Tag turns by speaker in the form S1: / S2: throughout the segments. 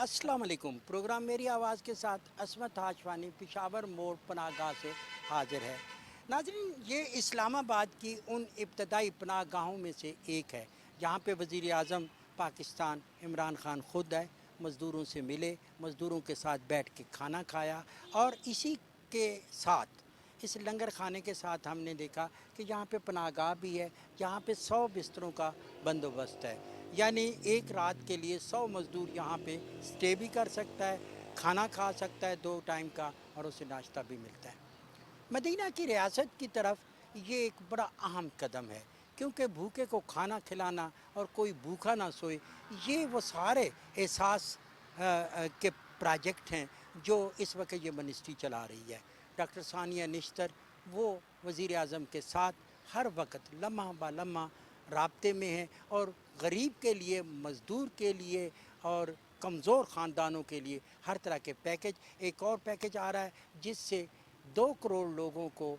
S1: अस्सलाम वालेकुम। प्रोग्राम मेरी आवाज़ के साथ असमत हाशवानी पेशावर मोड़ पनाह गाह से हाजिर है। नाज़रीन, ये इस्लामाबाद की उन इब्तदाई पनाह गाहों में से एक है जहाँ पे वज़ीर आज़म पाकिस्तान इमरान ख़ान ख़ुद आए, मज़दूरों से मिले, मज़दूरों के साथ बैठ के खाना खाया और इसी के साथ इस लंगर खाने के साथ हमने देखा कि यहाँ पे पनाहगाह भी है, जहाँ पे 100 बिस्तरों का बंदोबस्त है। यानी एक रात के लिए 100 मज़दूर यहाँ पे स्टे भी कर सकता है, खाना खा सकता है 2 टाइम का, और उसे नाश्ता भी मिलता है। मदीना की रियासत की तरफ ये एक बड़ा अहम कदम है, क्योंकि भूखे को खाना खिलाना और कोई भूखा ना सोए, ये वो सारे एहसास के प्रोजेक्ट हैं जो इस वक्त ये मिनिस्ट्री चला रही है। डॉक्टर सानिया निश्तर वो वज़ीर आज़म के साथ हर वक्त लम्हा ब लम्हा राब्ते में है, और गरीब के लिए, मज़दूर के लिए और कमज़ोर ख़ानदानों के लिए हर तरह के पैकेज, एक और पैकेज आ रहा है जिससे 2 करोड़ लोगों को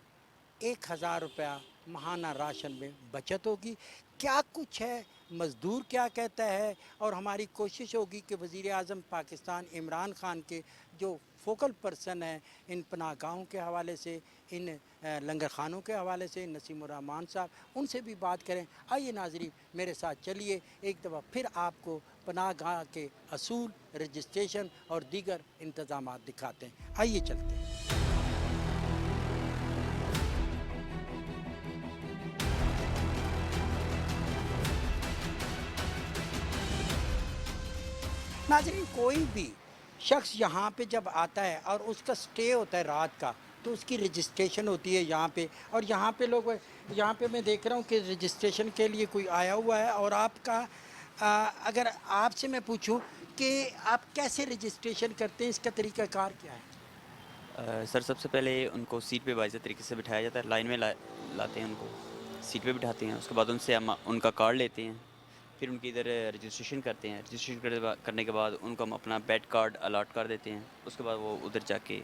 S1: 1000 रुपया माहाना राशन में बचत होगी। क्या कुछ है, मज़दूर क्या कहता है, और हमारी कोशिश होगी कि वज़ीर आज़म पाकिस्तान इमरान ख़ान के जो फ़ोकल पर्सन हैं इन पनाहगाहों के हवाले से, इन लंगर खानों के हवाले से, नसीमुर रहमान साहब, उनसे भी बात करें। आइए नाज़रीन, मेरे साथ चलिए, एक दफ़ा फिर आपको पनाहगाह के असूल, रजिस्ट्रेशन और दीगर इंतज़ामात दिखाते हैं। आइए चलते हैं। नाज़रीन, कोई भी शख्स यहाँ पे जब आता है और उसका स्टे होता है रात का, तो उसकी रजिस्ट्रेशन होती है यहाँ पे। और यहाँ पे लोग, यहाँ पे मैं देख रहा हूँ कि रजिस्ट्रेशन के लिए कोई आया हुआ है। और आपका अगर आपसे मैं पूछूं कि आप कैसे रजिस्ट्रेशन करते हैं, इसका तरीक़ाकार क्या है?
S2: सर, सबसे पहले उनको सीट पे बाइज़ तरीके से बिठाया जाता है, लाइन में लाते हैं उनको, सीट पे बिठाते हैं। उसके बाद उनसे हम उनका कार्ड लेते हैं, फिर उनकी इधर रजिस्ट्रेशन करते हैं। रजिस्ट्रेशन करने के बाद उनको हम अपना बेड कार्ड अलॉट कर देते हैं। उसके बाद वो उधर जाके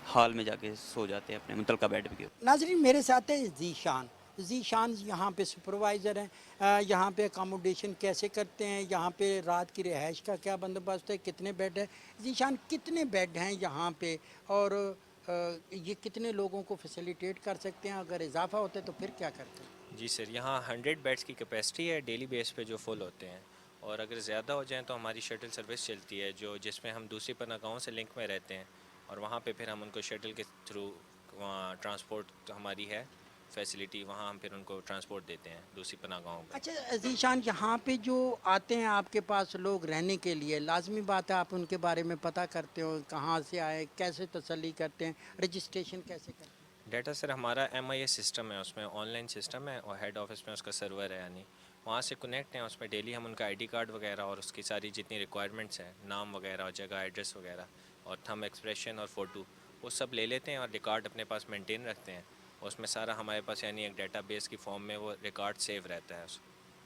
S2: हॉल में जाके सो जाते हैं अपने मुतलका बेड पे।
S1: नाज़रीन, मेरे साथ है ज़ीशान। ज़ीशान यहाँ पे सुपरवाइज़र हैं। यहाँ पे अकोमोडेशन कैसे करते हैं, यहाँ पे रात की रिहाइश का क्या बंदोबस्त है, कितने बेड है? ज़ीशान, कितने बेड हैं यहाँ पे, और ये कितने लोगों को फैसिलिटेट कर सकते हैं? अगर इजाफा होता है तो फिर क्या करते हैं?
S3: जी सर, यहाँ 100 बेड्स की कैपेसिटी है, डेली बेस पे जो फुल होते हैं। और अगर ज़्यादा हो जाएँ तो हमारी शटल सर्विस चलती है, जो जिसमें हम दूसरी पनाहगाहों से लिंक में रहते हैं, और वहाँ पे फिर हम उनको शटल के थ्रू वहाँ ट्रांसपोर्ट हमारी है फैसिलिटी, वहाँ हम फिर उनको ट्रांसपोर्ट देते हैं दूसरी पनाहगाहों पे।
S1: अच्छा ज़ीशान, यहाँ पे जो आते हैं आपके पास लोग रहने के लिए, लाजमी बात है आप उनके बारे में पता करते हो, कहाँ से आए, कैसे तसल्ली करते हैं, रजिस्ट्रेशन कैसे करते हैं?
S3: डाटा सर, हमारा MIS सिस्टम है, उसमें ऑनलाइन सिस्टम है, और हेड ऑफिस में उसका सर्वर है, यानी वहाँ से कनेक्ट हैं। उसमें डेली हम उनका ID कार्ड वगैरह और उसकी सारी जितनी रिक्वायरमेंट्स हैं, नाम वगैरह और जगह एड्रेस वगैरह और थंब एक्सप्रेशन और फ़ोटो, वो सब ले लेते हैं और रिकॉर्ड अपने पास मेंटेन रखते हैं। उसमें सारा हमारे पास यानी एक डेटाबेस की फॉर्म में वो रिकॉर्ड सेव रहता है।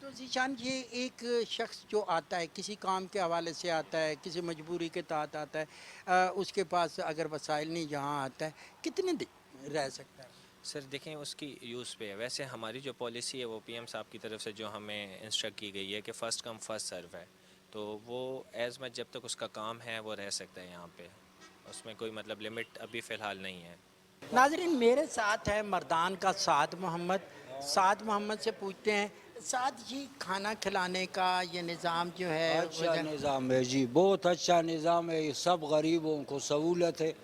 S1: तो ज़ीशान, ये एक शख्स जो आता है, किसी काम के हवाले से आता है, किसी मजबूरी के तहत आता है, उसके पास अगर वसाइल नहीं, यहाँ आता है, कितने दिन रह सकता है?
S3: सर देखें, उसकी यूज़ पे है। वैसे हमारी जो पॉलिसी है वो PM साहब की तरफ से जो हमें इंस्ट्रक्ट की गई है कि फ़र्स्ट कम फ़र्स्ट सर्व है, तो वो एज़ मच जब तक उसका काम है वो रह सकता है यहाँ पे। उसमें कोई मतलब लिमिट अभी फ़िलहाल नहीं है।
S1: नाज़रीन, मेरे साथ है मर्दान का साद मोहम्मद। साद मोहम्मद से पूछते हैं, साद जी, खाना खिलाने का ये निज़ाम जो है
S4: अच्छा निज़ाम है जी, बहुत अच्छा निज़ाम है। ये सब गरीबों को सहूलत है।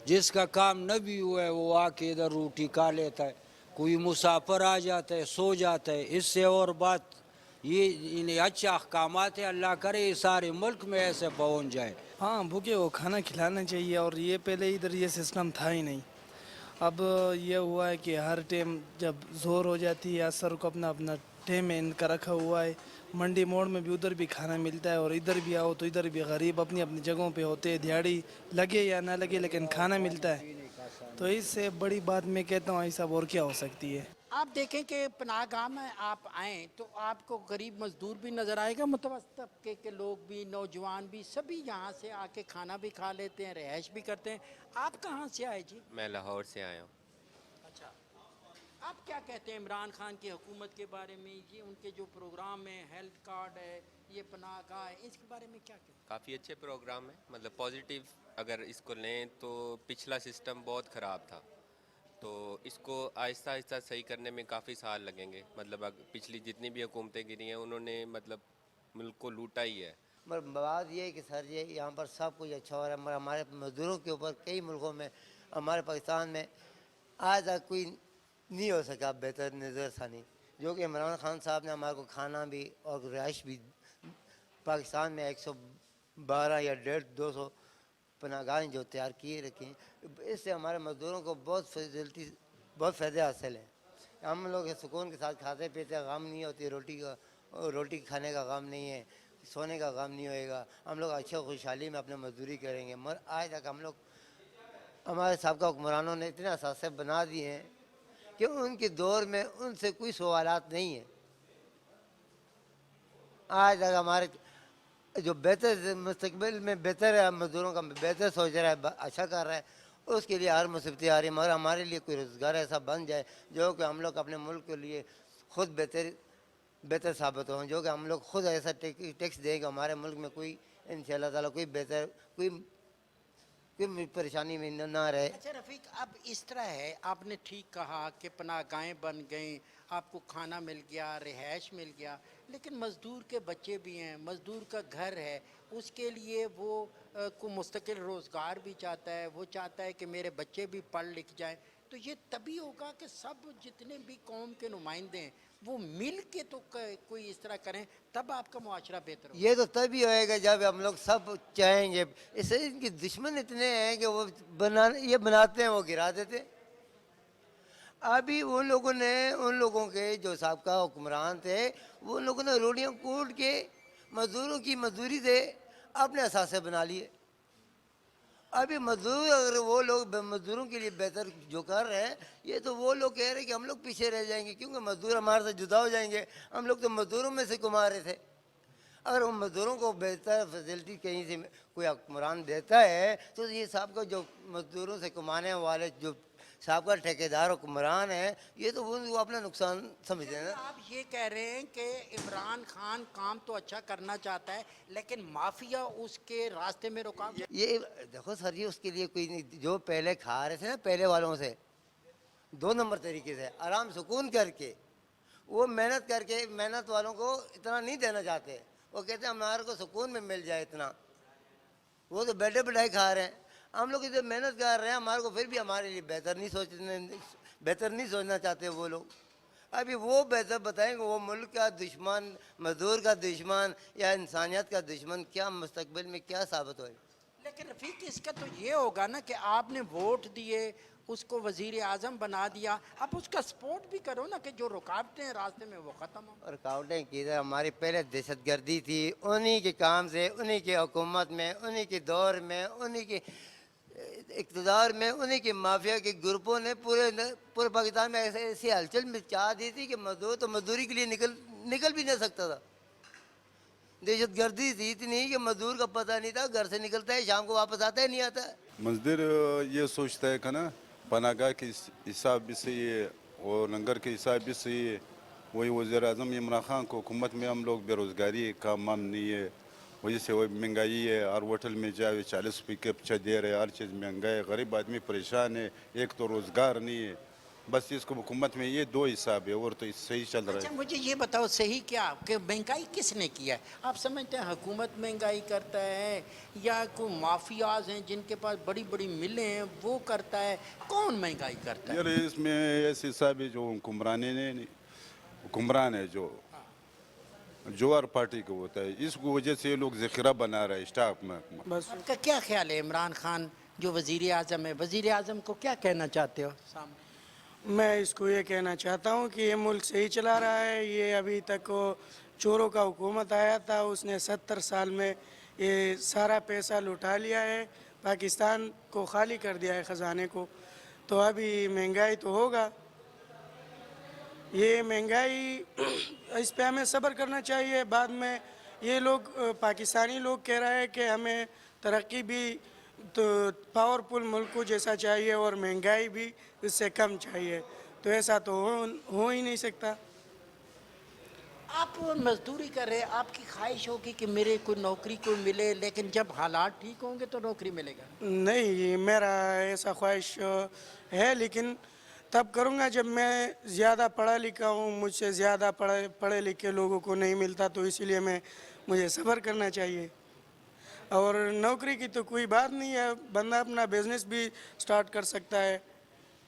S4: जिसका काम न भी हुआ है वो आके इधर रोटी खा लेता है। कोई मुसाफिर आ जाता है, सो जाता है। इससे और बात ये इन्हें अच्छा अहकामात है। अल्लाह करे ये सारे मुल्क में ऐसे पहुँच जाए।
S5: हाँ, भूखे को खाना खिलाना चाहिए, और ये पहले इधर ये सिस्टम था ही नहीं। अब ये हुआ है कि हर टाइम जब ज़ोर हो जाती है, असर को अपना अपना टाइम इनका रखा हुआ है। मंडी मोड़ में भी उधर भी खाना मिलता है, और इधर भी आओ तो इधर भी गरीब अपनी अपनी जगहों पे होते हैं, दिहाड़ी लगे या ना लगे लेकिन खाना मिलता है। तो इससे बड़ी बात मैं कहता हूँ ऐसा और क्या हो सकती है।
S1: आप देखें कि पनाहगाह में आप आएँ तो आपको गरीब मजदूर भी नज़र आएगा, मुतवस्सित तबके के लोग भी, नौजवान भी, सभी यहाँ से आके खाना भी खा लेते हैं, रिहाइश भी करते हैं। आप कहाँ से आए जी?
S6: मैं लाहौर से आया हूँ।
S1: अच्छा, आप क्या کہتے ہیں عمران خان کی حکومت کے بارے میں؟ یہ ان کے جو پروگرام ہیں، ہیلتھ کارڈ ہے، یہ پناہ گاہ ہے، اس کے بارے میں کیا کہتے ہیں؟
S6: کافی اچھے پروگرام ہیں، مطلب پازیٹیو اگر اس کو لیں تو پچھلا سسٹم بہت خراب تھا، تو اس کو آہستہ آہستہ صحیح کرنے میں کافی سال لگیں گے. مطلب پچھلی جتنی بھی حکومتیں گری ہیں انہوں نے مطلب ملک کو لوٹا ہی ہے.
S7: مگر بات یہ ہے کہ سر یہ یہاں پر سب کچھ اچھا ہو رہا ہے، مگر ہمارے مزدوروں کے اوپر کئی ملکوں میں، ہمارے پاکستان میں آج تک کوئی نہیں ہو سکا بہتر نظر ثانی. جو کہ عمران خان صاحب نے ہمارے کو کھانا بھی اور رہائش بھی پاکستان میں 112 یا 200 پناہ گاہیں جو تیار کیے رکھے ہیں، اس سے ہمارے مزدوروں کو بہت فائدے حاصل ہیں. ہم لوگ سکون کے ساتھ کھاتے پیتے، غم نہیں ہوتی، روٹی کھانے کا غم نہیں ہے، سونے کا غم نہیں ہوئے گا. ہم لوگ اچھے خوشحالی میں اپنے مزدوری کریں گے. مگر آج تک ہم لوگ، ہمارے سابقہ حکمرانوں نے اتنے اثاثے بنا دیے ہیں کہ ان کے دور میں ان سے کوئی سوالات نہیں ہیں. آج تک ہمارے جو بہتر مستقبل میں بہتر ہے، مزدوروں کا بہتر سوچ رہا ہے، اچھا کر رہا ہے، اس کے لیے ہر مصیبتیں آ رہی ہیں. مگر ہمارے لیے کوئی روزگار ایسا بن جائے جو کہ ہم لوگ اپنے ملک کے لیے خود بہتر ثابت ہوں، جو کہ ہم لوگ خود ایسا ٹیکس دیں کہ ہمارے ملک میں کوئی انشاءاللہ تعالیٰ کوئی پریشانی میں نہ رہے.
S1: اچھا رفیق، اب اس طرح ہے، آپ نے ٹھیک کہا کہ پناہ گاہیں بن گئیں، آپ کو کھانا مل گیا، رہائش مل گیا، لیکن مزدور کے بچے بھی ہیں، مزدور کا گھر ہے، اس کے لیے وہ کو مستقل روزگار بھی چاہتا ہے، وہ چاہتا ہے کہ میرے بچے بھی پڑھ لکھ جائیں. تو یہ تبھی ہوگا کہ سب جتنے بھی قوم کے نمائندے ہیں وہ مل کے تو کوئی اس طرح کریں، تب آپ کا معاشرہ بہتر ہوگا.
S7: یہ تو تبھی ہوئے گا جب ہم لوگ سب چاہیں گے. اس سے ان کے دشمن اتنے ہیں کہ وہ یہ بناتے ہیں، وہ گرا دیتے ہیں. ابھی ان لوگوں کے جو سابقہ حکمران تھے، وہ ان لوگوں نے روٹیاں کوٹ کے مزدوروں کی مزدوری سے اپنے اثاثے بنا لیے. ابھی مزدور، اگر وہ لوگ مزدوروں کے لیے بہتر جو کر رہے ہیں، یہ تو وہ لوگ کہہ رہے ہیں کہ ہم لوگ پیچھے رہ جائیں گے کیونکہ مزدور ہمارے سے جدا ہو جائیں گے. ہم لوگ تو مزدوروں میں سے کما رہے تھے. اگر ان مزدوروں کو بہتر فیسلٹی کہیں سے کوئی حکمران دیتا ہے تو یہ سابقہ جو مزدوروں سے کمانے والے جو سابقہ ٹھیکیدار حکمران ہیں، یہ تو وہ اپنا نقصان سمجھتے ہیں نا.
S1: آپ یہ کہہ رہے ہیں کہ عمران خان کام تو اچھا کرنا چاہتا ہے لیکن مافیا اس کے راستے میں رکاوٹ.
S7: یہ دیکھو سر جی، اس کے لیے کوئی نہیں. جو پہلے کھا رہے تھے نا پہلے والوں سے 2 نمبر طریقے سے آرام سکون کر کے، وہ محنت کر کے محنت والوں کو اتنا نہیں دینا چاہتے. وہ کہتے ہیں ہمارے کو سکون میں مل جائے اتنا. وہ تو بیٹھے بٹھائی کھا رہے ہیں. ہم لوگ ادھر محنت کر رہے ہیں، ہمارے کو پھر بھی ہمارے لیے بہتر نہیں سوچنا چاہتے وہ لوگ. ابھی وہ بہتر بتائیں کہ وہ ملک کا دشمن، مزدور کا دشمن یا انسانیت کا دشمن کیا مستقبل میں کیا ثابت ہوئے.
S1: لیکن رفیق، اس کا تو یہ ہوگا نا کہ آپ نے ووٹ دیے، اس کو وزیر اعظم بنا دیا، اب اس کا سپورٹ بھی کرو نا کہ جو رکاوٹیں ہیں راستے میں وہ ختم ہو.
S7: رکاوٹیں کی تھا ہماری پہلے دہشت گردی تھی، انہی کے کام سے، انہی کے حکومت میں، انہی کے دور میں، انہی کے اقتدار میں، انہی کے مافیا کے گروپوں نے پورے پاکستان میں ایسی ہلچل میں چاہ دی تھی کہ مزدور تو مزدوری کے لیے نکل بھی نہ سکتا تھا. دہشت گردی تھی اتنی کہ مزدور کا پتہ نہیں تھا، گھر سے نکلتا ہے شام کو واپس آتا ہے نہیں آتا ہے.
S8: مزدور یہ سوچتا ہے کہ نا پناہ گاہ کے حساب بھی صحیح ہے اور لنگر کے حساب بھی صحیح ہے. وہی وزیر اعظم عمران خان کو حکومت میں ہم لوگ بے روزگاری کا مام نہیں ہے، وجہ سے وہ مہنگائی ہے. ہر ہوٹل میں جائے 40 روپے کے پچھا دے رہے، ہر چیز مہنگا ہے، غریب آدمی پریشان ہے. ایک تو روزگار نہیں ہے. بس اس کو حکومت میں یہ 2 حساب ہے اور تو صحیح چل رہا
S1: اچھا
S8: ہے.
S1: مجھے یہ بتاؤ صحیح کیا کہ مہنگائی کس نے کیا ہے؟ آپ سمجھتے ہیں حکومت مہنگائی کرتا ہے یا کوئی مافیاز ہیں جن کے پاس بڑی بڑی ملیں ہیں وہ کرتا ہے؟ کون مہنگائی کرتا ہے؟
S8: یار اس میں ایسے حساب ہے جو حکمران ہے جو جوہر پارٹی کو ہوتا ہے، اس کی وجہ سے یہ لوگ ذخیرہ بنا رہا ہے اسٹاک میں.
S5: بس
S1: آپ کا کیا خیال ہے عمران خان جو وزیر اعظم ہے، وزیر اعظم کو کیا کہنا چاہتے ہو سامنے؟
S5: میں اس کو یہ کہنا چاہتا ہوں کہ یہ ملک صحیح چلا رہا ہے. یہ ابھی تک چوروں کا حکومت آیا تھا، اس نے 70 سال میں یہ سارا پیسہ لٹا لیا ہے، پاکستان کو خالی کر دیا ہے خزانے کو. تو ابھی مہنگائی تو ہوگا، یہ مہنگائی اس پہ ہمیں صبر کرنا چاہیے. بعد میں یہ لوگ پاکستانی لوگ کہہ رہے ہیں کہ ہمیں ترقی بھی تو پاورفل ملک کو جیسا چاہیے اور مہنگائی بھی اس سے کم چاہیے. तो ऐसा तो हो ही नहीं सकता।
S1: आप मजदूरी कर रहे हैं, आपकी ख्वाहिश होगी कि मेरे कोई नौकरी को मिले, लेकिन जब हालात ठीक होंगे तो नौकरी मिलेगा।
S5: नहीं, मेरा ऐसा ख्वाहिश है, लेकिन तब करूँगा जब मैं ज़्यादा पढ़ा लिखा हूँ, मुझसे ज़्यादा पढ़े लिखे लोगों को नहीं मिलता, तो इसीलिए मुझे सफ़र करना चाहिए। और नौकरी की तो कोई बात नहीं है, बंदा अपना बिजनेस भी स्टार्ट कर सकता है।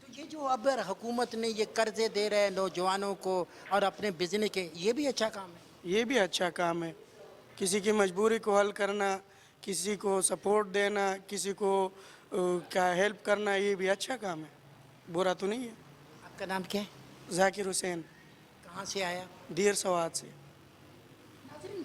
S1: तो ये जो अब हुकूमत ने ये कर्जे दे रहे हैं नौजवानों को और अपने बिजनेस के, ये भी अच्छा काम है।
S5: ये भी अच्छा काम है, किसी की मजबूरी को हल करना, किसी को सपोर्ट देना, किसी को क्या हेल्प करना, ये भी अच्छा काम है, बुरा तो नहीं है।
S1: आपका नाम क्या है?
S5: जाकिर हुसैन,
S1: कहाँ से आया?
S5: दीर सवाद से।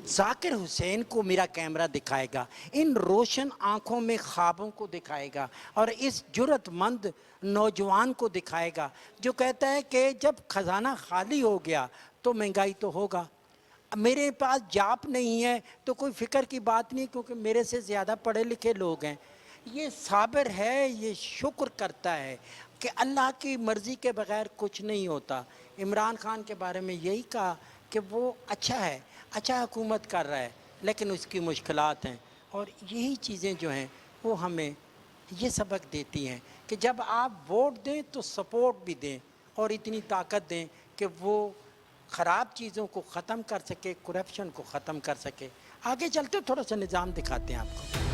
S1: जाकिर हुसैन को मेरा कैमरा दिखाएगा, इन रोशन आंखों में ख्वाबों को दिखाएगा और इस जुर्रतमंद नौजवान को दिखाएगा जो कहता है कि जब खजाना खाली हो गया तो महंगाई तो होगा, मेरे पास जाप नहीं है तो कोई फ़िक्र की बात नहीं, क्योंकि मेरे से ज़्यादा पढ़े लिखे लोग हैं। ये साबिर है, ये शुक्र करता है कि अल्लाह की मर्ज़ी के बग़ैर कुछ नहीं होता। इमरान खान के बारे में यही कहा कि वो अच्छा है, अच्छा हुकूमत कर रहा है, लेकिन उसकी मुश्किलात हैं। और यही चीज़ें जो हैं वो हमें ये सबक देती हैं कि जब आप वोट दें तो सपोर्ट भी दें और इतनी ताकत दें कि वो ख़राब चीज़ों को ख़त्म कर सके, करप्शन को ख़त्म कर सके। आगे चलते थोड़ा सा निज़ाम दिखाते हैं आपको।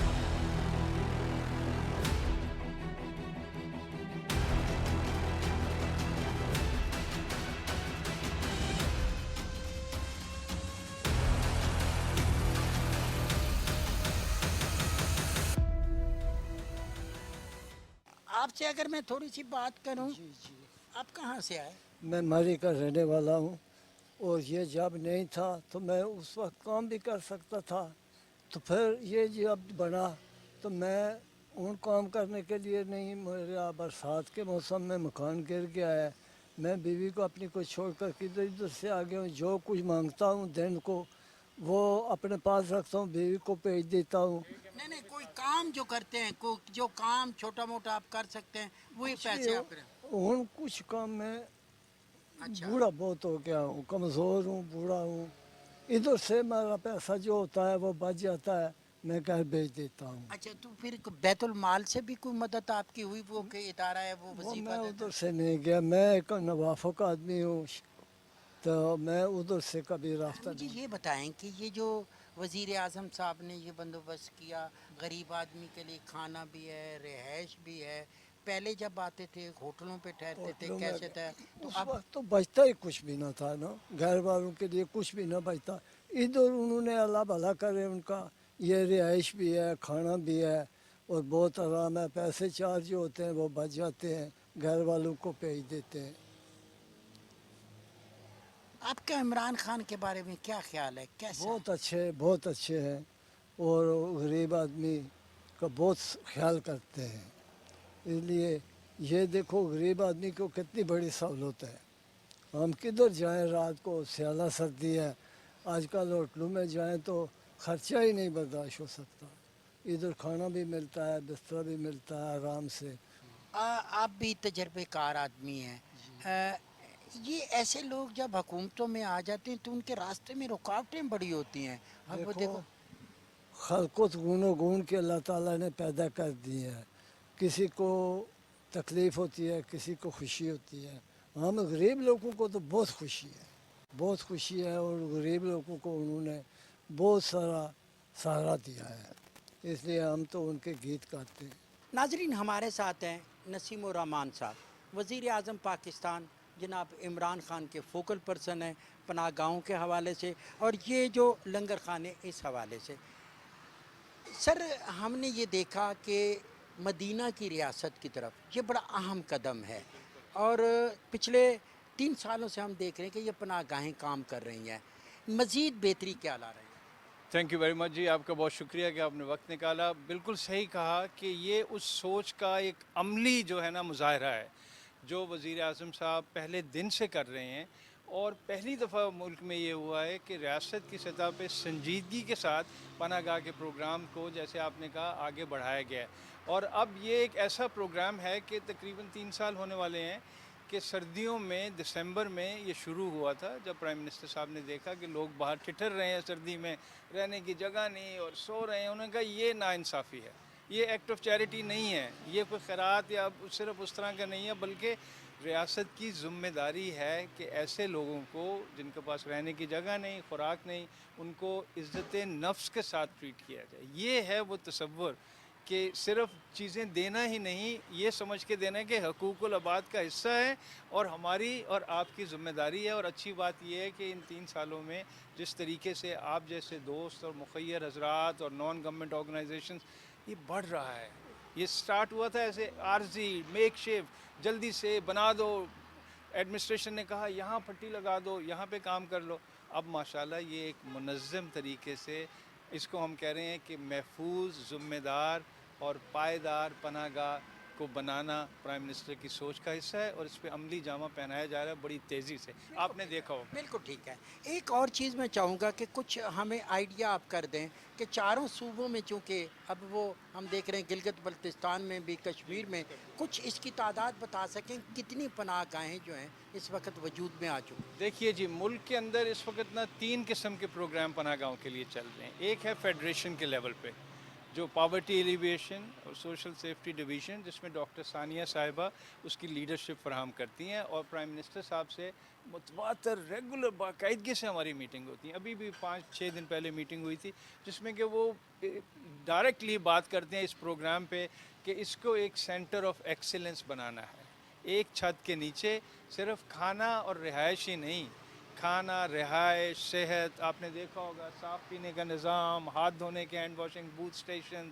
S1: आपसे अगर मैं थोड़ी सी बात करूं, आप कहाँ से आए?
S9: मैं मरी का रहने वाला हूँ, और ये जब नहीं था तो मैं उस वक्त काम भी कर सकता था, तो फिर ये जब बना तो मैं उन काम करने के लिए नहीं, मेरा बरसात के मौसम में मकान गिर गया है, मैं बीवी को अपनी को छोड़ कर किधर इधर से आ गया हूँ। जो कुछ मांगता हूँ दिन को वो अपने पास रखता हूँ, बीवी को भेज देता हूँ।
S1: नहीं, कोई काम जो करते हैं, कोई जो काम छोटा मोटा आप कर सकते हैं वही पैसे आप करें।
S9: उन कुछ काम में
S1: अच्छा।
S9: बूढ़ा बहुत हो गया हूँ, कमज़ोर हूँ, बूढ़ा हूँ, इधर से मेरा पैसा जो होता है वो बच जाता है, मैं घर भेज देता हूँ।
S1: अच्छा, तो फिर बैतुल माल से भी कोई मदद आपकी हुई? वो के इदारा है वो
S9: वो
S1: वजीफा
S9: मैं
S1: देता
S9: उधर
S1: है?
S9: से नहीं गया, मैं एक नवाफक आदमी हूँ, तो मैं उधर से कभी रास्ता
S1: मुझे
S9: नहीं।
S1: ये बताएं कि ये जो वज़ीर आज़म साहब ने ये बंदोबस्त किया, गरीब आदमी के लिए खाना भी है, रिहाइश भी है, पहले जब आते थे होटलों पे ठहरते थे,
S9: होटलों में
S1: कैसे था? तो
S9: उस
S1: अब
S9: वक्त तो बचता ही कुछ भी ना था ना, घर वालों के लिए कुछ भी ना बचता। इधर उन्होंने अल्लाह भला करे, उनका ये रिहाइश भी है, खाना भी है, और बहुत आराम है, पैसे चार्ज होते हैं वो बच जाते हैं, घर वालों को भेज देते हैं।
S1: आपका इमरान खान के बारे में क्या ख्याल है, कैसा?
S9: बहुत अच्छे हैं, और गरीब आदमी का बहुत ख्याल करते हैं। इसलिए ये देखो गरीब आदमी को कितनी बड़ी सहूलत है। हम किधर जाएं, रात को स्याला सर्दी है, आजकल होटलों में जाएं तो खर्चा ही नहीं बर्दाश्त हो सकता। इधर खाना भी मिलता है, बिस्तरा भी मिलता है आराम से।
S1: आप भी तजर्बेकार आदमी हैं। ये ऐसे लोग जब हुकूमतों में आ जाते हैं तो उनके रास्ते में रुकावटें बड़ी होती हैं। अब वो देखो,
S9: खलकुत गुनो गुण के अल्लाह ताला ने पैदा कर दी है, किसी को तकलीफ़ होती है, किसी को खुशी होती है। हम गरीब लोगों को तो बहुत खुशी है, बहुत खुशी है, और गरीब लोगों को उन्होंने बहुत सारा सहारा दिया है, इसलिए हम तो उनके गीत गाते हैं।
S1: नाजरीन, हमारे साथ हैं नसीम उर रहमान साहब, वज़ीर आज़म पाकिस्तान जनाब इमरान खान के फोकल पर्सन हैं पनाह गाहों के हवाले से, और ये जो लंगर खाने इस हवाले से। सर, हमने ये देखा कि मदीना की रियासत की तरफ ये बड़ा अहम कदम है, और पिछले 3 सालों से हम देख रहे हैं कि ये पनाह गाहें काम कर रही हैं। मज़ीद बेहतरी क्या ला रहे हैं?
S10: थैंक यू वेरी मच जी, आपका बहुत शुक्रिया कि आपने वक्त निकाला। बिल्कुल सही कहा कि ये उस सोच का एक अमली जो है ना मुज़ाहरा है जो वज़ीर आज़म साहब पहले दिन से कर रहे हैं, और पहली दफ़ा मुल्क में ये हुआ है कि रियासत की सतह पे संजीदगी के साथ पनाहगाह के प्रोग्राम को, जैसे आपने कहा, आगे बढ़ाया गया है। और अब ये एक ऐसा प्रोग्राम है कि तकरीबन 3 साल होने वाले हैं کہ سردیوں میں دسمبر میں یہ شروع ہوا تھا جب پرائم منسٹر صاحب نے دیکھا کہ لوگ باہر ٹھٹر رہے ہیں سردی میں, رہنے کی جگہ نہیں اور سو رہے ہیں. انہوں نے کہا یہ ناانصافی ہے, یہ ایکٹ آف چیریٹی نہیں ہے, یہ کوئی خیرات یا صرف اس طرح کا نہیں ہے, بلکہ ریاست کی ذمہ داری ہے کہ ایسے لوگوں کو جن کے پاس رہنے کی جگہ نہیں, خوراک نہیں, ان کو عزت نفس کے ساتھ ٹریٹ کیا جائے. یہ ہے وہ تصور کہ صرف چیزیں دینا ہی نہیں, یہ سمجھ کے دینا ہے کہ حقوق العباد کا حصہ ہے اور ہماری اور آپ کی ذمہ داری ہے. اور اچھی بات یہ ہے کہ ان 3 سالوں میں جس طریقے سے آپ جیسے دوست اور مخیر حضرات اور نان گورنمنٹ آرگنائزیشنز, یہ بڑھ رہا ہے. یہ سٹارٹ ہوا تھا ایسے عارضی میک شفٹ, جلدی سے بنا دو, ایڈمنسٹریشن نے کہا یہاں پٹی لگا دو, یہاں پہ کام کر لو. اب ماشاءاللہ یہ ایک منظم طریقے سے, اس کو ہم کہہ رہے ہیں کہ محفوظ, ذمہ دار اور پائیدار پناہ گاہ کو بنانا پرائم منسٹر کی سوچ کا حصہ ہے, اور اس پہ عملی جامہ پہنایا جا رہا ہے بڑی تیزی سے. آپ نے دیکھا ہوگا.
S1: بالکل ٹھیک ہے. ایک اور چیز میں چاہوں گا کہ کچھ ہمیں آئیڈیا آپ کر دیں کہ چاروں صوبوں میں, چونکہ اب وہ ہم دیکھ رہے ہیں گلگت بلتستان میں بھی, کشمیر میں, کچھ اس کی تعداد بتا سکیں کتنی پناہ گاہیں جو ہیں اس وقت وجود میں آ چکی ہیں.
S10: دیکھیے جی, ملک کے اندر اس وقت نا 3 قسم کے پروگرام پناہ گاہوں کے لیے چل رہے ہیں. ایک ہے فیڈریشن کے لیول پہ جو پاورٹی ایلیویشن اور سوشل سیفٹی ڈویژن, جس میں ڈاکٹر ثانیہ صاحبہ اس کی لیڈرشپ فراہم کرتی ہیں, اور پرائم منسٹر صاحب سے متواتر ریگولر باقاعدگی سے ہماری میٹنگ ہوتی ہیں. ابھی بھی 5-6 دن پہلے میٹنگ ہوئی تھی جس میں کہ وہ ڈائریکٹلی بات کرتے ہیں اس پروگرام پہ کہ اس کو ایک سینٹر آف ایکسیلنس بنانا ہے. ایک چھت کے نیچے صرف کھانا اور رہائش ہی نہیں, کھانا, رہائش, صحت, آپ نے دیکھا ہوگا صاف پینے کا نظام, ہاتھ دھونے کے hand washing both station,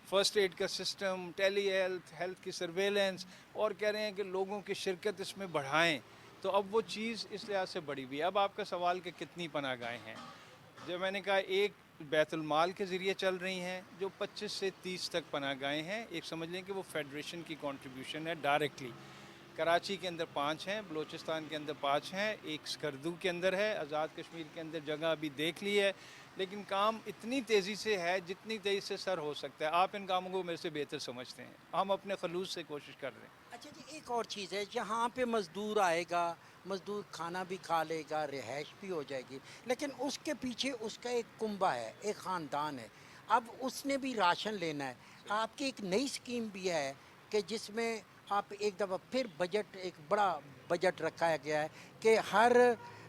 S10: first aid کا سسٹم, ٹیلی ہیلتھ کی سرویلنس, اور کہہ رہے ہیں کہ لوگوں کی شرکت اس میں بڑھائیں. تو اب وہ چیز اس لحاظ سے بڑھی ہوئی ہے. اب آپ کا سوال کہ کتنی پناہ گاہیں ہیں, جو میں نے کہا ایک بیت المال کے ذریعے چل رہی ہیں جو 25 سے 30 تک پناہ گاہیں ہیں. ایک سمجھ لیں کہ وہ فیڈریشن کی کنٹریبیوشن ہے ڈائریکٹلی. کراچی کے اندر 5 ہیں, بلوچستان کے اندر 5 ہیں, ایک سکردو کے اندر ہے, آزاد کشمیر کے اندر جگہ ابھی دیکھ لی ہے, لیکن کام اتنی تیزی سے ہے جتنی تیزی سے سر ہو سکتا ہے. آپ ان کاموں کو میرے سے بہتر سمجھتے ہیں, ہم اپنے خلوص سے کوشش کر رہے ہیں.
S1: اچھا جی, ایک اور چیز ہے, جہاں پہ مزدور آئے گا, مزدور کھانا بھی کھا لے گا, رہائش بھی ہو جائے گی, لیکن اس کے پیچھے اس کا ایک کنبہ ہے, ایک خاندان ہے. اب اس نے بھی راشن لینا ہے. آپ کی ایک نئی اسکیم بھی ہے کہ جس میں آپ ایک دفعہ پھر بجٹ, ایک بڑا بجٹ رکھا گیا ہے کہ ہر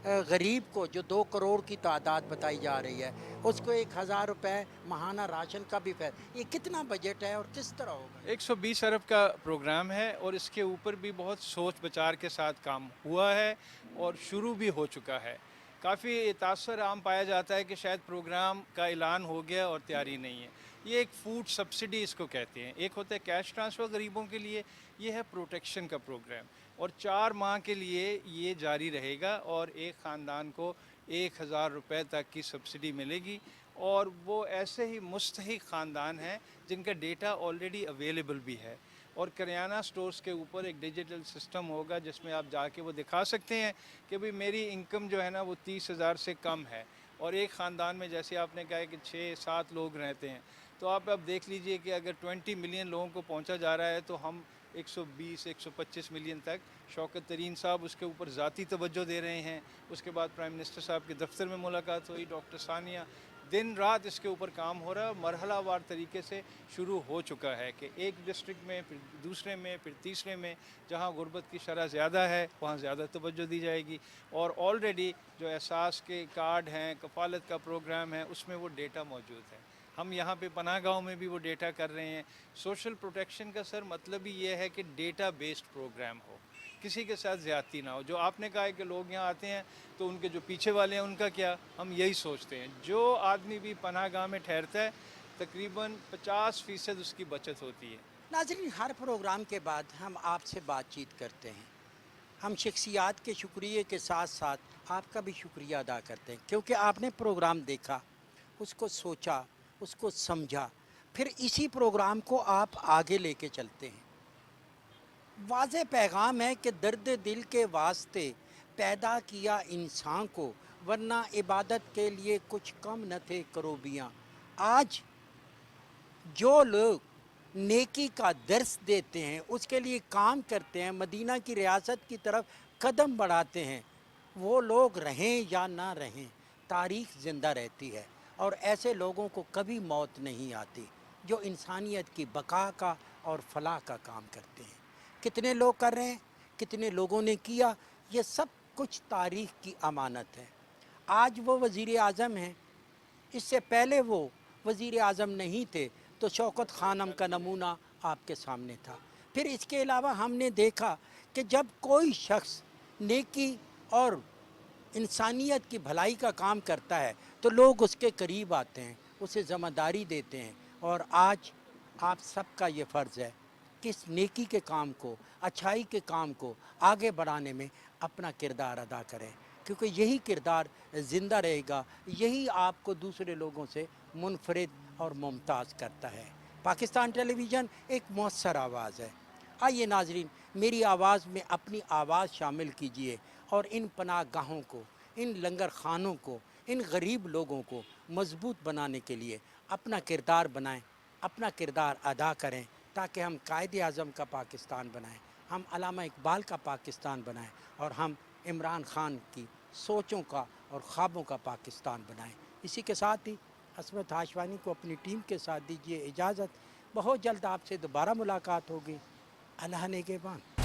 S1: غریب کو, جو 2 کروڑ کی تعداد بتائی جا رہی ہے, اس کو 1000 روپے ماہانہ راشن کا بھی یہ کتنا بجٹ ہے اور کس طرح ہوگا؟
S10: 120 ارب کا پروگرام ہے, اور اس کے اوپر بھی بہت سوچ بچار کے ساتھ کام ہوا ہے اور شروع بھی ہو چکا ہے. کافی تاثر عام پایا جاتا ہے کہ شاید پروگرام کا اعلان ہو گیا اور تیاری نہیں ہے. یہ ایک فوڈ سبسڈی اس کو کہتے ہیں. ایک ہوتا ہے کیش ٹرانسفر غریبوں کے لیے, یہ ہے پروٹیکشن کا پروگرام, اور 4 ماہ کے لیے یہ جاری رہے گا, اور ایک خاندان کو 1000 روپے تک کی سبسڈی ملے گی. اور وہ ایسے ہی مستحق خاندان ہیں جن کا ڈیٹا آلریڈی اویلیبل بھی ہے. اور کریانہ سٹورز کے اوپر ایک ڈیجیٹل سسٹم ہوگا جس میں آپ جا کے وہ دکھا سکتے ہیں کہ بھئی میری انکم جو ہے نا وہ 30,000 سے کم ہے, اور ایک خاندان میں جیسے آپ نے کہا کہ 6-7 لوگ رہتے ہیں, تو آپ اب دیکھ لیجئے کہ اگر 20 ملین لوگوں کو پہنچا جا رہا ہے تو ہم 120-125 ملین تک. شوکت ترین صاحب اس کے اوپر ذاتی توجہ دے رہے ہیں. اس کے بعد پرائم منسٹر صاحب کے دفتر میں ملاقات ہوئی, ڈاکٹر ثانیہ, دن رات اس کے اوپر کام ہو رہا ہے. مرحلہ وار طریقے سے شروع ہو چکا ہے کہ ایک ڈسٹرکٹ میں, پھر دوسرے میں, پھر تیسرے میں, جہاں غربت کی شرح زیادہ ہے وہاں زیادہ توجہ دی جائے گی. اور آلریڈی جو احساس کے کارڈ ہیں, کفالت کا پروگرام ہے, اس میں وہ ڈیٹا موجود ہے. ہم یہاں پہ پناہ گاہوں میں بھی وہ ڈیٹا کر رہے ہیں. سوشل پروٹیکشن کا سر مطلب ہی یہ ہے کہ ڈیٹا بیسڈ پروگرام ہو, کسی کے ساتھ زیادتی نہ ہو. جو آپ نے کہا ہے کہ لوگ یہاں آتے ہیں تو ان کے جو پیچھے والے ہیں ان کا کیا, ہم یہی سوچتے ہیں. جو آدمی بھی پناہ گاہ میں ٹھہرتا ہے تقریباً 50% اس کی بچت ہوتی ہے.
S1: ناظرین, ہر پروگرام کے بعد ہم آپ سے بات چیت کرتے ہیں. ہم شخصیات کے شکریہ کے ساتھ ساتھ آپ کا بھی شکریہ ادا کرتے ہیں, کیونکہ آپ نے پروگرام دیکھا, اس کو سوچا, اس کو سمجھا, پھر اسی پروگرام کو آپ آگے لے کے چلتے ہیں. واضح پیغام ہے کہ درد دل کے واسطے پیدا کیا انسان کو, ورنہ عبادت کے لیے کچھ کم نہ تھے کروبیاں. آج جو لوگ नेकी का दर्स देते हैं, उसके लिए काम करते हैं, मदीना की रियासत की तरफ कदम बढ़ाते हैं, वो लोग रहें या ना रहें, तारीख़ ज़िंदा रहती है और ऐसे लोगों को कभी मौत नहीं आती जो इंसानियत की बका का और फलाह का काम करते हैं। कितने लोग कर रहे हैं, कितने लोगों ने किया, ये सब कुछ तारीख़ की अमानत है। आज वो वज़ीर आज़म हैं, इससे पहले वो वज़ीर आज़म नहीं थे तो शौकत खानम का नमूना आपके सामने था। फिर इसके अलावा हमने देखा कि जब कोई शख्स नेकी और इंसानियत की भलाई का काम करता है तो लोग उसके करीब आते हैं, उसे ज़िम्मेदारी देते हैं। और आज आप सबका ये फ़र्ज़ है कि इस नेकी के काम को, अच्छाई के काम को आगे बढ़ाने में अपना किरदार अदा करें, क्योंकि यही किरदार ज़िंदा रहेगा, यही आपको दूसरे लोगों से मुनफरिद और मुमताज़ करता है। पाकिस्तान टेलीविज़न एक मौसर आवाज़ है। आइए नाज़रीन, मेरी आवाज़ में अपनी आवाज़ शामिल कीजिए और इन पनाह गाहों को, इन लंगर खानों को, इन गरीब लोगों को मजबूत बनाने के लिए अपना किरदार बनाएं, अपना किरदार अदा करें, ताकि हम कायदे आज़म का पाकिस्तान बनाएं, हम अल्लामा इकबाल का पाकिस्तान बनाएं और हम इमरान खान की सोचों का और ख्वाबों का पाकिस्तान बनाएं। इसी के साथ ही असमत हाशवानी को अपनी टीम के साथ दीजिए इजाज़त। बहुत जल्द आपसे दोबारा मुलाकात होगी। अल्लाह नेगेबान।